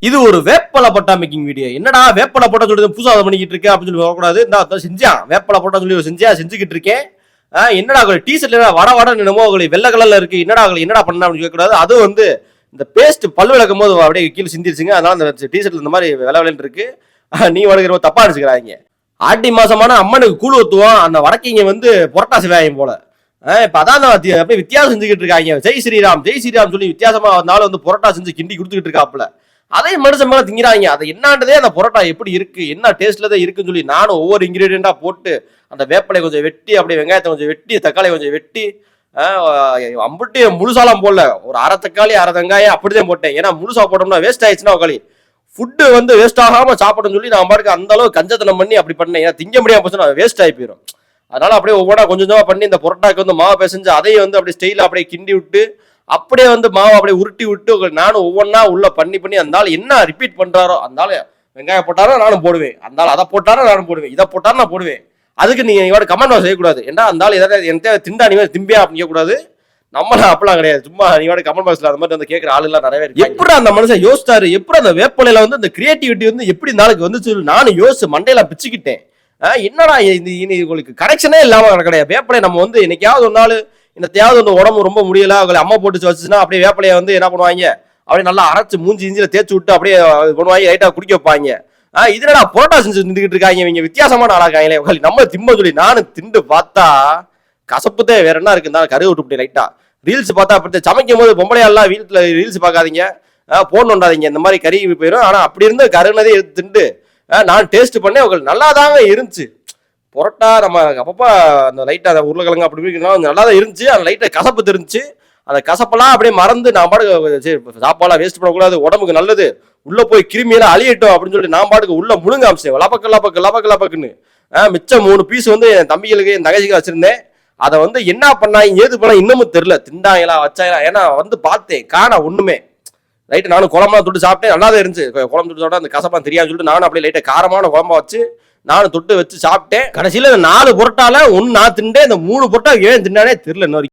இது ஒரு வேப்பலை பட்டா making video. என்னடா வேப்பலை போட்டா சொல்லி புதுசா பண்ணிக்கிட்டு இருக்கேன் அப்படின்னு சொல்லி வரக்கூடாது. இந்த செஞ்சான் வேப்பலை போட்டா சொல்லி செஞ்சுக்கிட்டு இருக்கேன். என்னடா டீஷர்ட்ல வட வட என்னமோ வெள்ளை கலர்ல இருக்கு, என்னடா பண்ணா அப்படின்னு கேட்கக்கூடாது. அது வந்து இந்த பேஸ்ட் பல்லு விளக்கும் போது அப்படியே கீழே சிந்திருச்சுங்க. அதனால அந்த டிஷர்ட்ல இந்த மாதிரி வெள்ளை வெள்ளன்னு இருக்கு. நீ வளர்க்குற தப்பா அடிச்சுக்கிறாங்க. ஆட்டி மாசமான அம்மனுக்கு கூழ் ஊத்துவோம். அந்த வடக்கிங்க வந்து புரட்டா சிவாயம் போல. இப்ப அதான் அப்படியே வித்தியாசம் செஞ்சுக்கிட்டு இருக்காங்க. ஜெய் ஸ்ரீராம் சொல்லி வித்தியாசமா வந்தாலும் வந்து புரட்டா செஞ்சு கிண்டி கொடுத்துக்கிட்டு இருக்காப்புல. அதே மனுஷன் மேல திங்கிறாங்க. அதை என்னான்றதே அந்த புரோட்டா எப்படி இருக்கு, என்ன டேஸ்ட்ல தான் இருக்குன்னு சொல்லி நானும் ஒவ்வொரு இன்கிரீடியண்டா போட்டு அந்த வேப்பலை கொஞ்சம் வெட்டி, அப்படியே வெங்காயத்தை கொஞ்சம் வெட்டி, தக்காளி கொஞ்சம் வெட்டி, அம்புட்டு முழுசாலாம் போடல. ஒரு அரை தக்காளி அரை வெங்காயம் அப்படிதான் போட்டேன். ஏன்னா முழுசா போட்டோம்னா வேஸ்ட் ஆயிடுச்சுன்னா உக்காளி ஃபுட்டு வந்து வேஸ்ட் ஆகாம சாப்பிடணும்னு சொல்லி நான் பாட்டுக்கு அந்த அளவு கஞ்சத்தனம் பண்ணி அப்படி பண்ணேன். ஏன்னா திங்க முடியாம போச்சுன்னா வேஸ்ட் ஆகி போயிடும். அதனால அப்படியே ஒவ்வொன்றா கொஞ்சம் கொஞ்சமா பண்ணி இந்த புரோட்டாக்கு வந்து மாவு பிசைஞ்சு அதையும் வந்து அப்படியே ஸ்டைல அப்படியே கிண்டி விட்டு அப்படியே வந்து மாவு அப்படியே உருட்டி விட்டு நானும் ஒவ்வொன்றா உள்ள பண்ணி அந்த என்ன ரிப்பீட் பண்றாரோ அந்த வெங்காயம் போட்டாரோ நானும் போடுவேன், அந்த அதை போட்டாரோ நானும் போடுவேன், இதை போட்டாரோ நான் போடுவேன். அதுக்கு நீங்க இவரோட கமெண்ட் செய்யக்கூடாது. ஏன்னா அந்த ஏதாவது என் திண்டா நீ திம்பியா அப்படின்னு கேட்கக்கூடாது. நம்மளாம் அப்பெல்லாம் கிடையாது. சும்மா நீவோட கமெண்ட் பாக்ஸ்ல அந்த மாதிரி வந்து கேட்கிற ஆளு எல்லாம் நிறைய பேர். எப்படி அந்த மனுஷன் யோசிச்சாரு, எப்படி அந்த வேப்பலையில வந்து அந்த கிரியேட்டிவிட்டி வந்து எப்படி இந்த நாளுக்கு வந்து நானும் யோசிச்சு மண்டையில பிச்சுக்கிட்டேன். என்னடா இது உங்களுக்கு கனெக்ஷனே இல்லாம கிடையாது. வேப்பலை நம்ம வந்து என்னைக்காவது ஒரு நாள் இந்த தேவை வந்து உடம்பு ரொம்ப முடியல, அவங்களை அம்மா போட்டு வச்சுன்னா அப்படியே வேப்பலையை வந்து என்ன பண்ணுவாங்க, அப்படியே நல்லா அரைச்சு மூஞ்சி இஞ்சில தேய்ச்சி விட்டு அப்படியே பண்ணுவாங்க, லைட்டா குடிக்க வைப்பாங்க. இதுலடா புரோட்டா செஞ்சு நின்றுகிட்டு இருக்காங்க இவங்க, வித்தியாசமான ஆளாக்காங்களே. நம்ம திம்ப சொல்லி நானும் திண்டு பார்த்தா கசப்புதே வேற என்ன இருக்கு, கருவு விட்டு லைட்டா ரீல்ஸ் பார்த்தா அப்படி சமைக்கும் போது பொம்பளையாலாம் வீட்டுல ரீல்ஸ் பார்க்காதீங்க, போன் நோண்டாதீங்க, இந்த மாதிரி கறி போயிடும். ஆனா அப்படி இருந்து கருனதே எடுத்து திண்டு நான் டேஸ்ட் பண்ணேன். உங்களுக்கு நல்லா தாங்க இருந்துச்சு. புரோட்டா நம்ம அப்பப்போ அந்த லைட்டா அந்த உருளைக்கிழங்கு அப்படி நல்லா தான் இருந்துச்சு. அந்த லைட்டா கசப்பு தெரிஞ்சிச்சு. அந்த கசப்பெல்லாம் அப்படியே மறந்து நான் பாட்டுக்கு சரி சாப்பாடெல்லாம் வேஸ்ட் பண்ணக்கூடாது, உடம்புக்கு நல்லது, உள்ள போய் கிருமியெல்லாம் அழியட்டும் அப்படின்னு சொல்லி நான் பாட்டுக்கு உள்ள முழுங்க ஆரம்பிச்சேன். லபக்குன்னு மிச்சம் 3 பீஸ் வந்து என் தம்பிகளுக்கு என் தங்கச்சிக்கு வச்சிருந்தேன். அதை வந்து என்ன பண்ணாங்க ஏது பண்ணா இன்னமும் தெரியல. திண்டாங்களா வச்சாங்களா, ஏன்னா வந்து பார்த்தேன் காணா ஒண்ணுமே. ரைட்டு நானும் குழம்புலாம் தொட்டு சாப்பிட்டேன், நல்லா தான் இருந்துச்சு. குழம்பு தொட்டு சாப்பிட்டா அந்த கசப்பா தெரியாதுன்னு சொல்லிட்டு நானும் அப்படியே லைட்டா காரமான குழம்பா வச்சு நானும் தொட்டு வச்சு சாப்பிட்டேன். கடைசியில 4 புரோட்டால 1 நான் திண்டேன். இந்த 3 புரோட்டா ஏன் தின்னானே தெரியல இன்ன வரைக்கும்.